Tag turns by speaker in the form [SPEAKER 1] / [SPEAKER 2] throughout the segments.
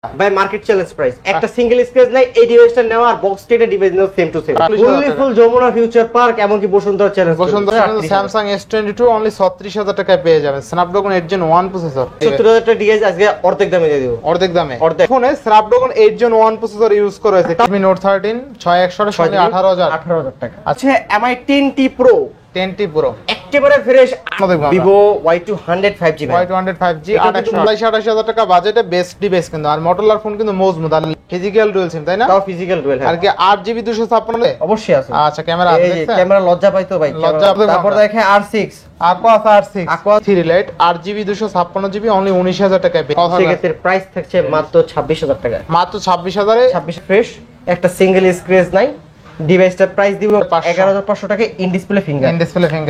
[SPEAKER 1] ভাই market challenge price একটা single scratch নাই এই ডিভাইসটা নেওয়া আর বক্স টেটে ডিভাইস নেওয়া same to same fully full Jamuna future park এমনকি Bashundhara challenge
[SPEAKER 2] Samsung S22 only 36000 টাকায় পেয়ে যাবেন স্ন্যাপড্রাগন 8 Gen 1 প্রসেসর
[SPEAKER 1] 70000 টাকা ডিভাইস আজকে অর্ধেক দামে দিয়ে দেব
[SPEAKER 2] অর্ধেক দামে ফোনে স্ন্যাপড্রাগন 8 Gen 1 প্রসেসর ইউজ করা হয়েছে Redmi Note 13 6100 সঙ্গে 18000
[SPEAKER 1] টাকা আচ্ছা Mi 10T Pro
[SPEAKER 2] 10T Pro
[SPEAKER 1] একেবারে fresh Vivo Y200 5G
[SPEAKER 2] Y200 5G 28000 টাকা বাজেটে বেস্ট ডিভাইস কিন্তু আর Motorola ফোন কিন্তু মজবুত আর ফিজিক্যাল ডুয়াল সিম তাই না
[SPEAKER 1] তাও ফিজিক্যাল ডুয়াল
[SPEAKER 2] আর কি 8GB 256
[SPEAKER 1] অবশ্যই আছে
[SPEAKER 2] আচ্ছা ক্যামেরা আছে দেখছেন
[SPEAKER 1] ক্যামেরা লজ্জা পাইতো ভাই তারপর দেখে R6
[SPEAKER 2] Aqua R6 Aqua 3 Lite 8GB 256GB only 19000 টাকায় পেয়ে
[SPEAKER 1] সেক্ষেত্রে প্রাইস থাকছে মাত্র 26000 টাকা
[SPEAKER 2] মাত্র 26000 এ
[SPEAKER 1] 26 ফ্রেশ একটা সিঙ্গেল স্ক্র্যাচ নাই ডিভাইসটার প্রাইস দিব 11500 টাকা ইন ডিসপ্লে ফিঙ্গার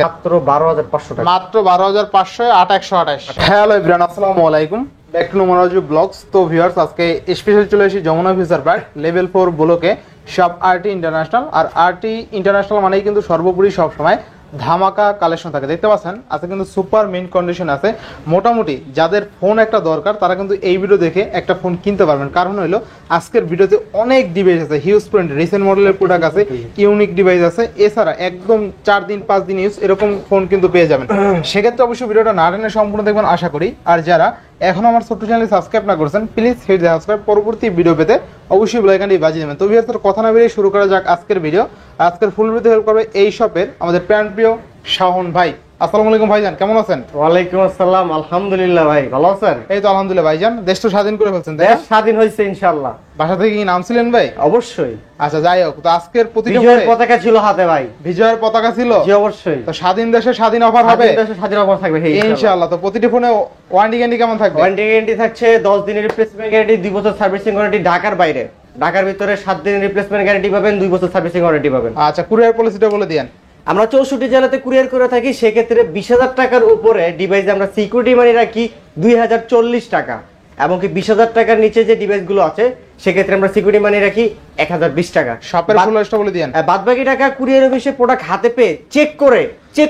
[SPEAKER 1] মাত্র 12500 টাকা
[SPEAKER 2] মাত্র 12500 8128 হ্যালো এভরিওয়ান আসসালামু আলাইকুম ব্যাক টু নোমারাজু ব্লগস তো ভিউয়ার্স আজকে স্পেশাল চলে এসেছি যমুনা ফিউচার পার্ক লেভেল 4 ব্লকে শপ আরটি ইন্টারন্যাশনাল আর আরটি ইন্টারন্যাশনাল মানেই কিন্তু সর্বোপরি সব সময় ধামাকা কালেকশন থাকে দেখতে পাচ্ছেন আজকে কিন্তু সুপার মিন্ট কন্ডিশন আছে মোটামুটি যাদের ফোন একটা দরকার তারা কিন্তু এই ভিডিও দেখে একটা ফোন কিনতে পারবেন কারণ হলো আজকের ভিডিওতে অনেক ডিভাইস আছে হিউজ পয়েন্ট রিসেন্ট মডেলের প্রোডাক্ট আছে ইউনিক ডিভাইস আছে এছাড়া একদম 4 দিন 5 দিন ইউজ এরকম ফোন কিন্তু পেয়ে যাবেন সেক্ষেত্রে অবশ্যই ভিডিওটা না টেনে সম্পূর্ণ দেখবেন আশা করি আর যারা এখন আমার ছোট্ট চ্যানেল সাবস্ক্রাইব না করেছেন প্লিজ হিট দ্য সাবস্ক্রাইব পরবর্তী ভিডিও পেতে অবশ্যই বেল আইকনটি বাজিয়ে দেবেন তো ভিউয়ার্স কথা না বেরিয়ে শুরু করা যাক আজকের ভিডিও আজকের ফুল ভিডিও হেল্প করবে এই শপের আমাদের প্রিয় শাওন ভাই আসসালামু আলাইকুম ভাইজান কেমন আছেন
[SPEAKER 1] ওয়ালাইকুম আসসালাম আলহামদুলিল্লাহ ভাই ভালো আছেন
[SPEAKER 2] এই তো আলহামদুলিল্লাহ ভাইজান দেশ তো স্বাধীন করে ফেলছেন তাই
[SPEAKER 1] দেশ স্বাধীন হয়েছে ইনশাআল্লাহ
[SPEAKER 2] বাসা থেকে কি নামছিলেন ভাই
[SPEAKER 1] অবশ্যই
[SPEAKER 2] আচ্ছা যাই হোক তো আজকের প্রতিটা
[SPEAKER 1] বিজয়ের পতাকা ছিল হাতে ভাই
[SPEAKER 2] বিজয়ের পতাকা ছিল
[SPEAKER 1] জি অবশ্যই
[SPEAKER 2] তো স্বাধীন দেশে স্বাধীন অফার হবে
[SPEAKER 1] স্বাধীন দেশে স্বাধীন অফার থাকবে
[SPEAKER 2] ইনশাআল্লাহ তো প্রতিটি ফোনে ওয়ারেন্টি গ্যারান্টি কেমন থাকবে
[SPEAKER 1] ওয়ারেন্টি গ্যারান্টি থাকছে 10 দিনের রিপ্লেসমেন্ট গ্যারান্টি 2 বছর সার্ভিসিং ওয়ারেন্টি ঢাকার বাইরে ঢাকার ভিতরে 7 দিনের রিপ্লেসমেন্ট গ্যারান্টি পাবেন 2 বছর সার্ভিসিং ওয়ারেন্টি পাবেন
[SPEAKER 2] আচ্ছা কুরিয়ার পলিসিটা বলে দেন
[SPEAKER 1] আমরা 64 জেলাতে কুরিয়ার করে থাকি সেক্ষেত্রে 20000 টাকার উপরে ডিভাইসে আমরা সিকিউরিটি মানি রাখি 2040 টাকা এমনকি 20000 টাকার নিচে যে ডিভাইসগুলো আছে সেক্ষেত্রে আমরা সিকিউরিটি মানি রাখি 1020 টাকা
[SPEAKER 2] শপের ফুল লিস্টটা বলে দেন
[SPEAKER 1] বাদ বাকি টাকা কুরিয়ার অফিসে প্রোডাক্ট হাতে পেয়ে চেক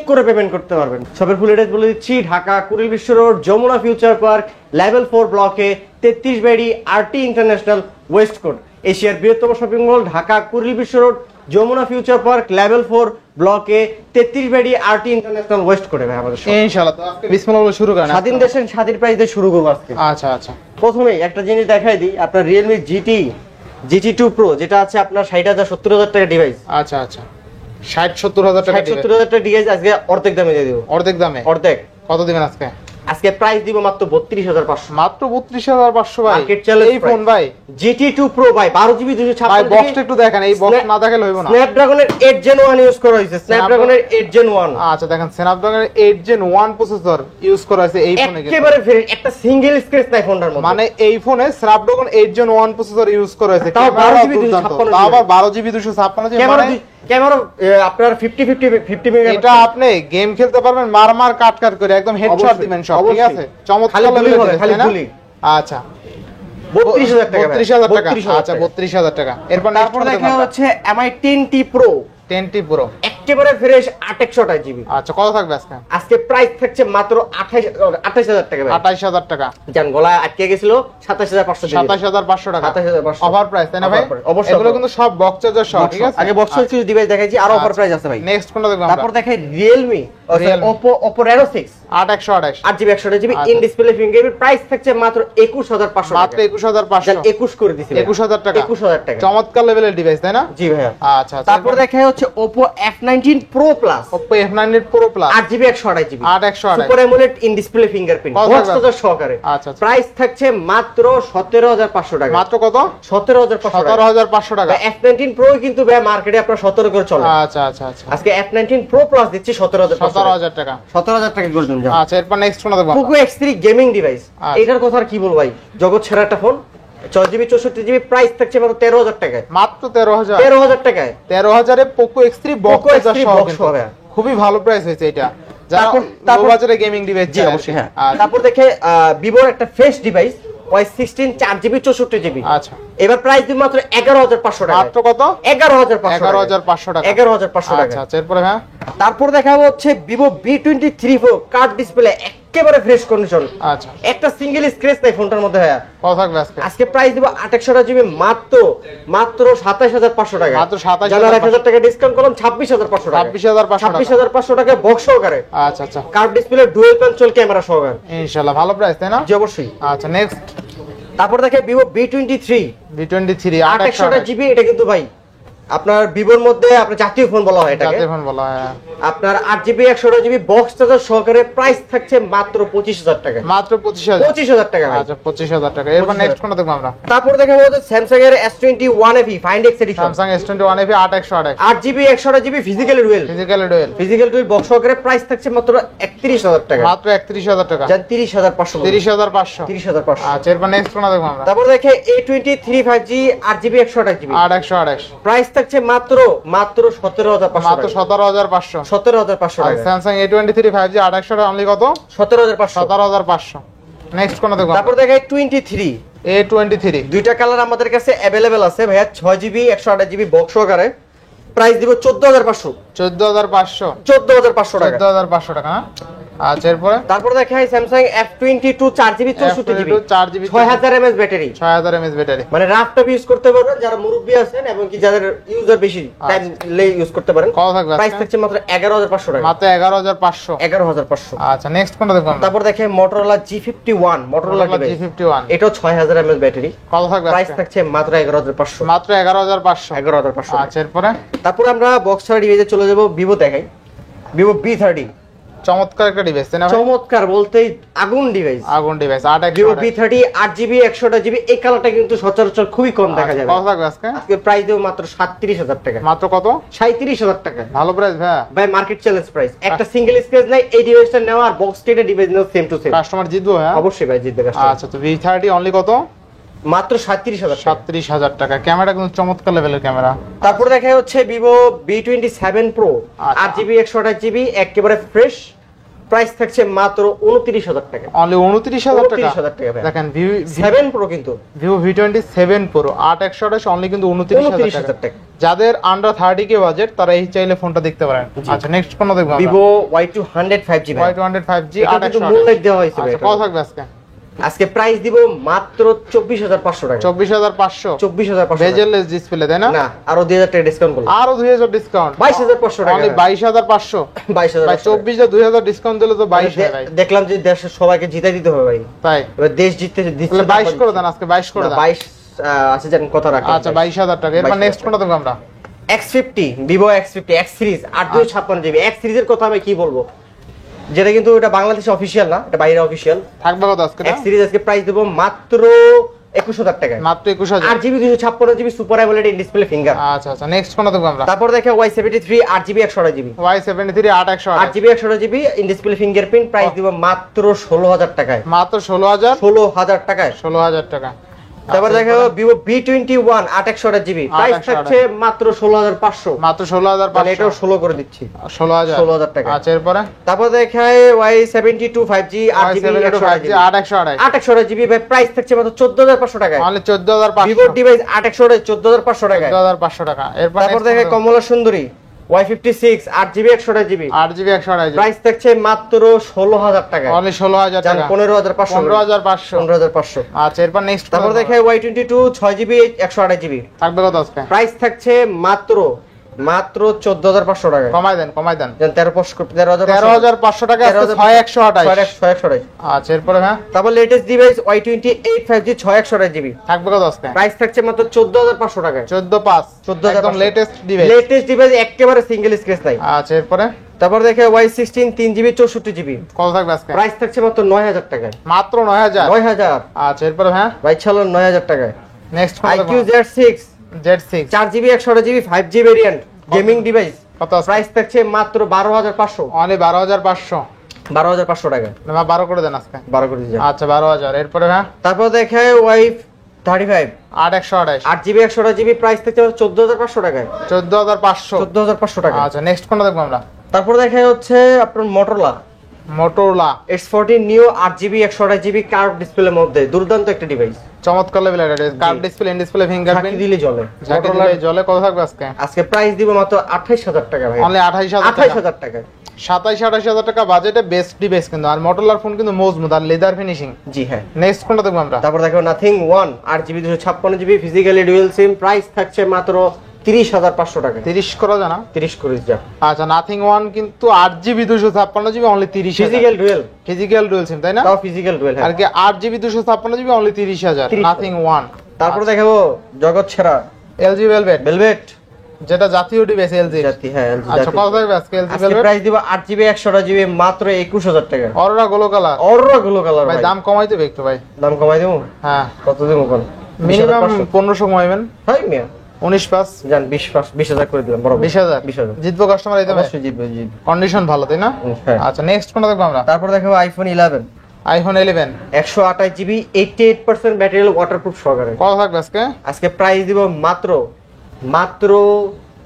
[SPEAKER 1] করে পেমেন্ট করতে পারবেন শপের ফুল অ্যাড্রেস বলে দিচ্ছি Dhaka Kuril Bishwa road Jamuna future park level 4 ব্লকে 33 বাড়ি আরটি ইন্টারন্যাশনাল ওয়েস্ট কোর্ট এশিয়ার বৃহত্তম shopping mall Dhaka Kuril Bishwa road Jamuna future park level 4 ব্লকে 33 বাড়ি আরটি ইন্টারন্যাশনাল ওয়েস্ট করে ভাই আমাদের
[SPEAKER 2] ইনশাআল্লাহ তো আজকে বিসমিল্লাহ বলে শুরু করেন
[SPEAKER 1] স্বাধীন দেশের স্বাধীন প্রাইস দিয়ে শুরু করব আজকে
[SPEAKER 2] আচ্ছা
[SPEAKER 1] প্রথমেই একটা জিনিস দেখাই দিই আপনার Realme GT2 Pro যেটা আছে আপনার 60000 70000 টাকা ডিভাইস
[SPEAKER 2] আচ্ছা 60-70 টাকা
[SPEAKER 1] 70 টাকা ডিভাইস আজকে অর্ধেক দামে দিয়ে দেব
[SPEAKER 2] অর্ধেক দামে
[SPEAKER 1] অর্ধেক
[SPEAKER 2] কত দিবেন
[SPEAKER 1] আজকে প্রাইস দিব মাত্র 32500
[SPEAKER 2] মাত্র 32500 ভাই
[SPEAKER 1] মার্কেট চ্যালেঞ্জ
[SPEAKER 2] এই ফোন ভাই
[SPEAKER 1] GT2 Pro ভাই 12GB 256
[SPEAKER 2] ভাই বক্সটা একটু দেখেন এই বক্স না দেখালে হইব না
[SPEAKER 1] স্ন্যাপড্রাগনের 8 Gen 1 ইউজ করা হয়েছে স্ন্যাপড্রাগনের 8 Gen 1
[SPEAKER 2] আচ্ছা দেখেন স্ন্যাপড্রাগনের 8 Gen 1 প্রসেসর ইউজ করা আছে এই ফোনে
[SPEAKER 1] একেবারে ফ্রেশ একটা সিঙ্গেল স্ক্র্যাচ নাই ফোনটার মধ্যে
[SPEAKER 2] মানে এই ফোনে স্ন্যাপড্রাগন 8 Gen 1 প্রসেসর ইউজ করা আছে
[SPEAKER 1] তাও 12GB 256
[SPEAKER 2] তাও আবার 12GB 256 মানে
[SPEAKER 1] ক্যামেরা আপনার 50 মেগা
[SPEAKER 2] এটা আপনি গেম খেলতে পারবেন মার কাট করে একদম হেডশট দিবেন সব ঠিক আছে চমৎকার লেভেলের
[SPEAKER 1] খালি গুলি
[SPEAKER 2] আচ্ছা
[SPEAKER 1] 32000 টাকা
[SPEAKER 2] 32000 টাকা আচ্ছা 32000 টাকা
[SPEAKER 1] তারপর দেখা হচ্ছে Mi 10T Pro
[SPEAKER 2] 10T Pro
[SPEAKER 1] একেবারে ফ্রেশ 861 জিবি
[SPEAKER 2] আচ্ছা কত থাকবে
[SPEAKER 1] আজকে প্রাইস থাকছে মাত্র 28000 টাকা ভাই
[SPEAKER 2] 28000 টাকা
[SPEAKER 1] জান গলা আটকে গেছিল 27500
[SPEAKER 2] 27500 টাকা
[SPEAKER 1] 27500
[SPEAKER 2] অফার প্রাইস তাই না ভাই
[SPEAKER 1] অবশ্যই
[SPEAKER 2] এগুলো কিন্তু সব বক্স চার্জার সহ ঠিক আছে
[SPEAKER 1] আগে বক্স চার্জার ডিভাইস দেখাইছি আর অফার প্রাইস আছে ভাই
[SPEAKER 2] নেক্সট কোনটা দেখব আমরা
[SPEAKER 1] তারপর দেখাই Realme Oppo Reno 6
[SPEAKER 2] 828
[SPEAKER 1] 8GB 128GB in display fingerprint price থাকছে মাত্র 21500
[SPEAKER 2] মাত্র 21500
[SPEAKER 1] 21 করে দিছি
[SPEAKER 2] 21000 টাকা
[SPEAKER 1] 21000 টাকা
[SPEAKER 2] চমৎকার লেভেলের ডিভাইস তাই না
[SPEAKER 1] জি ভাই
[SPEAKER 2] আচ্ছা
[SPEAKER 1] তারপর দেখাই হচ্ছে Oppo F19 Pro Plus
[SPEAKER 2] Oppo F19 Pro Plus
[SPEAKER 1] 8GB 128GB
[SPEAKER 2] 828
[SPEAKER 1] super AMOLED in display fingerprint box charger সহকারে
[SPEAKER 2] আচ্ছা
[SPEAKER 1] প্রাইস থাকছে মাত্র 17500 টাকা
[SPEAKER 2] মাত্র কত
[SPEAKER 1] 17500 টাকা F19 Pro কিন্তু ভাই মার্কেটে আপনার 17 করে চলে
[SPEAKER 2] আচ্ছা
[SPEAKER 1] আজকে F19 Pro Plus দিচ্ছি
[SPEAKER 2] 17000 টাকা
[SPEAKER 1] 17000 টাকা গোল্ডেন যাও
[SPEAKER 2] আচ্ছা এরপর নেক্সট কোনটা দেখব
[SPEAKER 1] Poco X3 গেমিং ডিভাইস এটার কথা আর কি বলবো ভাই জগৎ সেরা একটা ফোন 6GB 64GB প্রাইস থাকছে মাত্র 13000 টাকায়
[SPEAKER 2] মাত্র 13000
[SPEAKER 1] টাকায়
[SPEAKER 2] 13000 এ Poco X3 বক্স
[SPEAKER 1] হবে
[SPEAKER 2] খুবই ভালো প্রাইস হয়েছে এটা তারপর বাজারে গেমিং ডিভাইস
[SPEAKER 1] জি অবশ্যই হ্যাঁ তারপর দেখে Vivo একটা fresh device Y16 4GB 64GB
[SPEAKER 2] আচ্ছা
[SPEAKER 1] এবার প্রাইস দিন মাত্র 11500 টাকা
[SPEAKER 2] মাত্র কত
[SPEAKER 1] 11500
[SPEAKER 2] টাকা
[SPEAKER 1] 11500 টাকা
[SPEAKER 2] আচ্ছা এরপরে হ্যাঁ
[SPEAKER 1] তারপর দেখাবো হচ্ছে Vivo V23 Pro card display একেবারে ফ্রেশ কন্ডিশন।
[SPEAKER 2] আচ্ছা,
[SPEAKER 1] একটা সিঙ্গেল স্ক্র্যাচ নাই ফোনটার মধ্যে ভাইয়া।
[SPEAKER 2] কত থাকবে আজকে?
[SPEAKER 1] আজকে প্রাইস দিব 2800 জিবি মাত্র 27500 টাকা।
[SPEAKER 2] মাত্র 27500
[SPEAKER 1] জানা 1000 টাকা ডিসকাউন্ট করলাম 26500 টাকা।
[SPEAKER 2] 26500
[SPEAKER 1] টাকা বক্স সহকারে।
[SPEAKER 2] আচ্ছা আচ্ছা,
[SPEAKER 1] card display dual panel camera সহকারে।
[SPEAKER 2] ইনশাআল্লাহ ভালো প্রাইস তাই না?
[SPEAKER 1] জি অবশ্যই।
[SPEAKER 2] আচ্ছা, নেক্সট
[SPEAKER 1] তারপর দেখে ভিভো V23
[SPEAKER 2] V23
[SPEAKER 1] জিবি। এটা কিন্তু ভাই আপনার ভিভোর মধ্যে আপনার জাতীয় ফোন বলা হয় এটাকে।
[SPEAKER 2] জাতীয় ফোন বলা হয়।
[SPEAKER 1] আপনার 8 জিবি 128 জিবি বক্স চার্জার সহকারে প্রাইস থাকছে মাত্র 25000 টাকা।
[SPEAKER 2] মাত্র 25000
[SPEAKER 1] টাকা ভাই।
[SPEAKER 2] আচ্ছা, 25000 টাকা। এরপর নেক্সট কোনটা দেখব আমরা?
[SPEAKER 1] তারপর দেখাবো হচ্ছে স্যামসাং এর S21 FE find x addition.
[SPEAKER 2] Samsung S21 FE 8128
[SPEAKER 1] 8 GB 128 GB physically dual. Physical dual box সহকারে প্রাইস থাকছে মাত্র 31000 টাকা।
[SPEAKER 2] মাত্র 31000 টাকা।
[SPEAKER 1] জান 30500।
[SPEAKER 2] 30500। আচ্ছা, এরপর নেক্সট কোনটা দেখব আমরা?
[SPEAKER 1] তারপর দেখে A23 5G 8 GB 128 GB
[SPEAKER 2] 8128।
[SPEAKER 1] Price থাকছে মাত্র 17500
[SPEAKER 2] মাত্র 17500।
[SPEAKER 1] 17500
[SPEAKER 2] আর
[SPEAKER 1] টাকা।
[SPEAKER 2] Samsung A23 5G 8128 অনলি কত?
[SPEAKER 1] 17500।
[SPEAKER 2] 17500। নেক্সট কোনটা দেখব?
[SPEAKER 1] তারপর দেখে A23
[SPEAKER 2] A23
[SPEAKER 1] দুইটা কালার আমাদের কাছে अवेलेबल আছে ভাইয়া। 6 জিবি 128 জিবি বক্স সহকারে প্রাইস দিব 14500।
[SPEAKER 2] 14500।
[SPEAKER 1] 14500 টাকা।
[SPEAKER 2] 14500 টাকা না? আচ্ছা, এরপরে
[SPEAKER 1] তারপর দেখাই Samsung F22 4 GB 64 GB
[SPEAKER 2] 4 GB
[SPEAKER 1] 6000 mAh battery.
[SPEAKER 2] 6000 mAh battery.
[SPEAKER 1] মানে ল্যাপটপ ইউজ করতে পারবেন যারা মুরব্বি আছেন এবং কি যাদের ইউজার বেশি টাইম ইউজ করতে পারেন।
[SPEAKER 2] কত থাকবে?
[SPEAKER 1] প্রাইস থাকছে মাত্র 11500 টাকা।
[SPEAKER 2] মাত্র 11500।
[SPEAKER 1] 11500।
[SPEAKER 2] আচ্ছা, নেক্সট কোনটা দেখব আমরা?
[SPEAKER 1] তারপর দেখে Motorola G51 Motorola
[SPEAKER 2] G51
[SPEAKER 1] এটাও 6000 mAh ব্যাটারি।
[SPEAKER 2] কত থাকবে?
[SPEAKER 1] প্রাইস থাকছে মাত্র 11500।
[SPEAKER 2] মাত্র 11500।
[SPEAKER 1] 11500।
[SPEAKER 2] আচ্ছা, এরপরে
[SPEAKER 1] তারপর আমরা বক্স ছাড়া ডিভাইসে চলে যাব। ভিভো দেখাই। ভিভো V30
[SPEAKER 2] চমৎকার একটা ডিভাইস তাই না?
[SPEAKER 1] চমৎকার বলতেই আগুন ডিভাইস।
[SPEAKER 2] আগুন device.
[SPEAKER 1] Vivo
[SPEAKER 2] 8128।
[SPEAKER 1] V30 8 GB 128 GB এই কালারটা কিন্তু সচরাচর খুবই কম দেখা যাবে।
[SPEAKER 2] কত থাকবে আজকে?
[SPEAKER 1] আজকে প্রাইস দেব মাত্র 37000 টাকা।
[SPEAKER 2] মাত্র কত?
[SPEAKER 1] 37000 টাকা।
[SPEAKER 2] ভালো প্রাইস ভাই।
[SPEAKER 1] ভাই মার্কেট চ্যালেঞ্জ প্রাইস। একটা সিঙ্গেল স্ক্র্যাচ নাই এই ডিভাইসটা নেওয়া আর বক্স টেডে ডিভাইস নেওয়া সেম টু সেম।
[SPEAKER 2] কাস্টমার জিতবো হ্যাঁ?
[SPEAKER 1] অবশ্যই ভাই জিতবে কাস্টমার।
[SPEAKER 2] আচ্ছা, তো V30 অনলি কত?
[SPEAKER 1] মাত্র 37000 টাকা।
[SPEAKER 2] 37000 টাকা। ক্যামেরা কিন্তু চমৎকার লেভেলের ক্যামেরা।
[SPEAKER 1] তারপর দেখা হচ্ছে ভিভো V27 Pro
[SPEAKER 2] আচ্ছা।
[SPEAKER 1] 8 জিবি 128 জিবি একেবারে ফ্রেশ। প্রাইস থাকছে মাত্র 29000 টাকা।
[SPEAKER 2] অনলি 29000 টাকা।
[SPEAKER 1] 29000 টাকা ভাই।
[SPEAKER 2] দেখেন
[SPEAKER 1] 7 Pro কিন্তু
[SPEAKER 2] Vivo V27 Pro 8128 অনলি কিন্তু 29000 টাকা।
[SPEAKER 1] টাকা।
[SPEAKER 2] যাদের আন্ডার 30k বাজেট তারা এই চাইলে ফোনটা দেখতে পারেন। আচ্ছা, নেক্সট কোন দেখব আমরা?
[SPEAKER 1] ভিভো Y200 5G ভাই।
[SPEAKER 2] Y200 5G
[SPEAKER 1] এটা কিন্তু
[SPEAKER 2] 8128।
[SPEAKER 1] মুনলাইট দেওয়া হয়েছে ভাই।
[SPEAKER 2] আচ্ছা, কত থাকবে আজকে?
[SPEAKER 1] আজকে প্রাইস দিব মাত্র 24500 টাকা।
[SPEAKER 2] 24500।
[SPEAKER 1] 24500
[SPEAKER 2] বেজেললেস ডিসপ্লে তাই না?
[SPEAKER 1] না আরো 2000 টাকা ডিসকাউন্ট করলাম।
[SPEAKER 2] আরো 2000 ডিসকাউন্ট।
[SPEAKER 1] 22500 টাকা।
[SPEAKER 2] অনলি 22500।
[SPEAKER 1] 22000
[SPEAKER 2] ভাই 24 এ 2000 ডিসকাউন্ট দিলে তো 22 হয় ভাই।
[SPEAKER 1] দেখলাম যে দেশের সবাইকে জিতাই দিতে হবে ভাই।
[SPEAKER 2] তাই
[SPEAKER 1] এবার দেশ জিততে দিচ্ছে
[SPEAKER 2] তাহলে 22 করে দেন আজকে। 22 করে দেন।
[SPEAKER 1] 22 আছে জানেন কথা রাখেন।
[SPEAKER 2] আচ্ছা, 22000 টাকা। এরপর
[SPEAKER 1] 22,000
[SPEAKER 2] নেক্সট কোনটা দেখব আমরা?
[SPEAKER 1] X50 Vivo X50 X series 8256 GB X সিরিজের কথা আমি কি বলবো, যেটা কিন্তু এটা বাংলাদেশে অফিশিয়াল না, এটা বাইরে অফিশিয়াল।
[SPEAKER 2] থাকবে কত আজকে?
[SPEAKER 1] X সিরিজ আজকে প্রাইস দেব মাত্র 21000 টাকায়।
[SPEAKER 2] মাত্র 21000।
[SPEAKER 1] 8 GB 256 GB super AMOLED in display finger.
[SPEAKER 2] আচ্ছা আচ্ছা, নেক্সট কোনটা দেখব আমরা?
[SPEAKER 1] তারপর দেখে Y73 8 GB 128 GB
[SPEAKER 2] Y73 8128।
[SPEAKER 1] 8 GB 128 GB in display fingerprint price দেব মাত্র 16000 টাকায়।
[SPEAKER 2] মাত্র 16000।
[SPEAKER 1] 16000 টাকায়।
[SPEAKER 2] 16000 টাকা।
[SPEAKER 1] তারপর দেখো ভিভো V21 8128 জিবি প্রাইস থাকছে মাত্র 16500।
[SPEAKER 2] মাত্র 16500।
[SPEAKER 1] মানে এটাও 16 করে দিচ্ছি।
[SPEAKER 2] 16000
[SPEAKER 1] টাকা।
[SPEAKER 2] আচ্ছা, এরপরে
[SPEAKER 1] তারপর দেখায় Y72 5G 8 জিবি
[SPEAKER 2] 8128।
[SPEAKER 1] 8128 জিবি ভাই প্রাইস থাকছে মাত্র 14500 টাকায়।
[SPEAKER 2] অনলি 14500।
[SPEAKER 1] ভিভো ডিভাইস 8128 14500 টাকায়।
[SPEAKER 2] 14500 টাকা। এরপর
[SPEAKER 1] তারপর দেখে কমলা সুন্দরী Y56 8 GB 128 GB
[SPEAKER 2] 8 GB 128
[SPEAKER 1] price থাকছে মাত্র 16000 টাকা।
[SPEAKER 2] অনলি 16000 টাকা।
[SPEAKER 1] 15500।
[SPEAKER 2] 15500। আচ্ছা, এরপর নেক্সট
[SPEAKER 1] তারপর দেখে Y22 6 জিবি 128 জিবি
[SPEAKER 2] থাকবে কত আজকে?
[SPEAKER 1] প্রাইস থাকছে মাত্র 14500 টাকা।
[SPEAKER 2] কমাই দেন
[SPEAKER 1] 13500
[SPEAKER 2] টাকা আজকে 6128।
[SPEAKER 1] 6128।
[SPEAKER 2] আচ্ছা, এরপরে হ্যাঁ
[SPEAKER 1] তারপর latest device Y28 5G 6128 GB
[SPEAKER 2] থাকবে কত আজকে?
[SPEAKER 1] প্রাইস থাকছে মাত্র 14500 টাকায়।
[SPEAKER 2] 14500 একদম লেটেস্ট ডিভাইস।
[SPEAKER 1] লেটেস্ট ডিভাইস একেবারে সিঙ্গেল স্ক্র্যাচ নাই।
[SPEAKER 2] আচ্ছা, এরপরে
[SPEAKER 1] তারপর দেখে Y16 3 জিবি 64 জিবি
[SPEAKER 2] কত থাকবে আজকে?
[SPEAKER 1] প্রাইস থাকছে মাত্র 9000 টাকায়।
[SPEAKER 2] মাত্র 9000।
[SPEAKER 1] 9000।
[SPEAKER 2] আচ্ছা, এরপরে হ্যাঁ
[SPEAKER 1] ভাই চলো 9000 টাকায়।
[SPEAKER 2] Next
[SPEAKER 1] IQ Z6
[SPEAKER 2] Z6
[SPEAKER 1] 4 GB 128 GB 5G variant gaming device
[SPEAKER 2] কত আজকে?
[SPEAKER 1] প্রাইস থাকছে মাত্র 12500।
[SPEAKER 2] অনলি 12500।
[SPEAKER 1] 12500 টাকা।
[SPEAKER 2] না 12 করে দেন আজকে।
[SPEAKER 1] 12 করে দিয়ে।
[SPEAKER 2] আচ্ছা, 12000। এরপরে হ্যাঁ
[SPEAKER 1] তারপর দেখে Y35
[SPEAKER 2] 8128।
[SPEAKER 1] 8 জিবি 128 জিবি প্রাইস থাকছে 14500 টাকায়।
[SPEAKER 2] 14500।
[SPEAKER 1] 14500 টাকা।
[SPEAKER 2] আচ্ছা, নেক্সট কোনটা দেখব আমরা?
[SPEAKER 1] তারপর দেখা হচ্ছে আপনার Motorola
[SPEAKER 2] মোটরোলা
[SPEAKER 1] X14 নিও 8GB 128GB কার্ভ ডিসপ্লের মধ্যে দুর্দান্ত একটা ডিভাইস।
[SPEAKER 2] চমৎকার লেভেল এটা, curve display, in display fingerprint
[SPEAKER 1] দিলে চলে।
[SPEAKER 2] ঝাঁকি দিলে জ্বলে। কত থাকবে আজকে?
[SPEAKER 1] আজকে প্রাইস দিব মাত্র 28000 টাকা ভাই।
[SPEAKER 2] অনলি 28000
[SPEAKER 1] 28000 টাকা।
[SPEAKER 2] 27-28000 টাকা বাজেটে বেস্ট ডিভাইস কিন্তু। আর মোটরোলার ফোন কিন্তু মজবুত আর লেদার ফিনিশিং।
[SPEAKER 1] জি হ্যাঁ।
[SPEAKER 2] নেক্সট কোনটা দেখব আমরা?
[SPEAKER 1] তারপর দেখো Nothing 1 8GB 256GB physically dual SIM, price থাকছে মাত্র 30500 টাকা।
[SPEAKER 2] 30 করা জানা?
[SPEAKER 1] 30 করে যা।
[SPEAKER 2] আচ্ছা, নাথিং 1 কিন্তু 8GB 256GB only 30,000।
[SPEAKER 1] Physical dual,
[SPEAKER 2] physical dual SIM তাই না?
[SPEAKER 1] তাও ফিজিক্যাল ডুয়াল।
[SPEAKER 2] আর কি 8GB 256GB অনলি 30,000 নাথিং 1।
[SPEAKER 1] তারপর দেখাবো জগৎ সেরা
[SPEAKER 2] LG ভেলভেট,
[SPEAKER 1] ভেলভেট
[SPEAKER 2] যেটা জাতীয় ডিভাইস LG।
[SPEAKER 1] জাতি, হ্যাঁ LG
[SPEAKER 2] আচ্ছা, কত থাকবে আজকে LG
[SPEAKER 1] আজকে
[SPEAKER 2] ভেলভেট?
[SPEAKER 1] প্রাইস দিব 8GB 128GB মাত্র 21000 টাকা।
[SPEAKER 2] অরোরা গোলো কালার,
[SPEAKER 1] অররা গুলো কালার
[SPEAKER 2] ভাই
[SPEAKER 1] ভাই।
[SPEAKER 2] দাম কমাই দেবে একটু ভাই।
[SPEAKER 1] দাম কমাই দেবো?
[SPEAKER 2] হ্যাঁ,
[SPEAKER 1] কত দেবো কোন?
[SPEAKER 2] মিনিমাম 1500 কমাইবেন।
[SPEAKER 1] হাই মিয়া
[SPEAKER 2] 19
[SPEAKER 1] জান 20000 করে দিলাম বড়
[SPEAKER 2] 20,000
[SPEAKER 1] 20000
[SPEAKER 2] জিতবো কাস্টমার এই দামে?
[SPEAKER 1] অবশ্যই জিতবে জিতবে।
[SPEAKER 2] কন্ডিশন ভালো তাই না?
[SPEAKER 1] হ্যাঁ।
[SPEAKER 2] আচ্ছা, নেক্সট কোনটা দেখবো আমরা?
[SPEAKER 1] তারপর দেখাবো iPhone 11
[SPEAKER 2] iPhone 11
[SPEAKER 1] 128GB 88% battery waterproof সহকারে।
[SPEAKER 2] কত থাকবে আজকে?
[SPEAKER 1] আজকে প্রাইস দিব মাত্র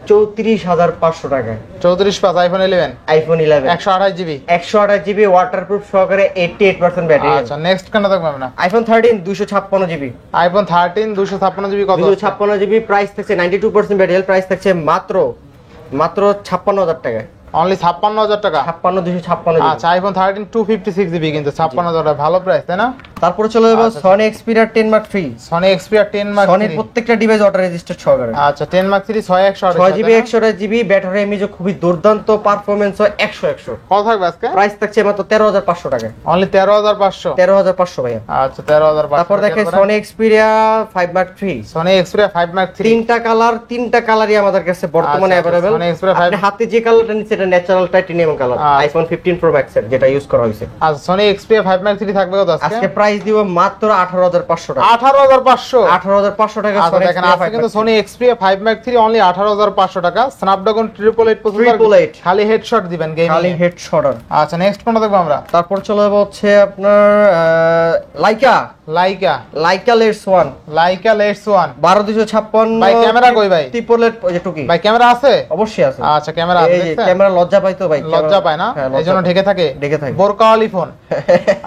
[SPEAKER 1] 34500 টাকা।
[SPEAKER 2] 34 iPhone 11
[SPEAKER 1] iPhone 11
[SPEAKER 2] 128GB
[SPEAKER 1] 128GB waterproof সহকারে 88% ব্যাটারি।
[SPEAKER 2] আচ্ছা, নেক্সট কোনটা দেখবো আমরা?
[SPEAKER 1] আইফোন 13 256GB
[SPEAKER 2] আইফোন 13 256GB কত?
[SPEAKER 1] 256GB প্রাইস থাকছে 92% ব্যাটারি, প্রাইস থাকছে মাত্র 56000 টাকা।
[SPEAKER 2] অনলি 56000 টাকা।
[SPEAKER 1] 256GB।
[SPEAKER 2] আচ্ছা, আইফোন 13 256GB কিন্তু 56000 টাকা, ভালো প্রাইস তাই না?
[SPEAKER 1] তারপরে চলে যাবো Sony Xperia 10 Mark 3।
[SPEAKER 2] Sony Xperia 10 Mark
[SPEAKER 1] সনির
[SPEAKER 2] 3।
[SPEAKER 1] প্রত্যেকটা ডিভাইস ওয়াটার রেজিস্টার্ড সহকারে।
[SPEAKER 2] আচ্ছা, 10 Mark 3 6128
[SPEAKER 1] 6GB 128GB ব্যাটারি এমএজ খুবই দুর্দান্ত, পারফরম্যান্স 100
[SPEAKER 2] কত থাকবে আজকে?
[SPEAKER 1] প্রাইস থাকছে মাত্র 13500 টাকা।
[SPEAKER 2] অনলি 13500।
[SPEAKER 1] 13500 ভাইয়া।
[SPEAKER 2] আচ্ছা, 13500।
[SPEAKER 1] তারপর দেখে Sony Xperia 5 Mark 3।
[SPEAKER 2] Sony Xperia 5 Mark 3
[SPEAKER 1] তিনটা কালারই আমাদের কাছে বর্তমানে
[SPEAKER 2] আচ্ছা,
[SPEAKER 1] अवेलेबल।
[SPEAKER 2] Sony Xperia 5
[SPEAKER 1] আপনি হাতে যে কালারটা নিচে এটা ন্যাচারাল টাইটেনিয়াম কালার,
[SPEAKER 2] আচ্ছা।
[SPEAKER 1] আইফোন 15 প্রো ম্যাক্স এর যেটা ইউজ করা হয়েছে।
[SPEAKER 2] আর সনি এক্সপিরিয়া 5 Mark 3 থাকবে কত আজকে?
[SPEAKER 1] আজকে প্রাইস দিব মাত্র 18500 টাকা।
[SPEAKER 2] 18500।
[SPEAKER 1] 18500 টাকা।
[SPEAKER 2] আচ্ছা, দেখেন আজকে কিন্তু সনি এক্সপিরিয়া 5 Mark 3 অনলি 18500 টাকা। স্ন্যাপড্রাগন 888 প্রসেসর,
[SPEAKER 1] 888
[SPEAKER 2] খালি হেডশট দিবেন গেমিং।
[SPEAKER 1] খালি হেডশট।
[SPEAKER 2] আচ্ছা, নেক্সট কোনটা দেখব আমরা?
[SPEAKER 1] তারপর চলে যাবো হচ্ছে আপনার লাইকা
[SPEAKER 2] লাইকা
[SPEAKER 1] লেটস 1
[SPEAKER 2] লাইকা লেটস 1
[SPEAKER 1] 12256।
[SPEAKER 2] ভাই ক্যামেরা কই ভাই?
[SPEAKER 1] ত্রিপলেট ওই যে টুকি
[SPEAKER 2] ভাই ক্যামেরা আছে?
[SPEAKER 1] অবশ্যই আছে।
[SPEAKER 2] আচ্ছা, ক্যামেরা আছে,
[SPEAKER 1] এই যে
[SPEAKER 2] দেখছেন?
[SPEAKER 1] ক্যামেরা লজ্জা পায় তো ভাই,
[SPEAKER 2] লজ্জা পায় না,
[SPEAKER 1] হ্যাঁ, লজ্জা
[SPEAKER 2] এইজন্য
[SPEAKER 1] পায়।
[SPEAKER 2] ঢেকে থাকে।
[SPEAKER 1] ঢেকে থাকে।
[SPEAKER 2] বোরকাওয়ালি ফোন।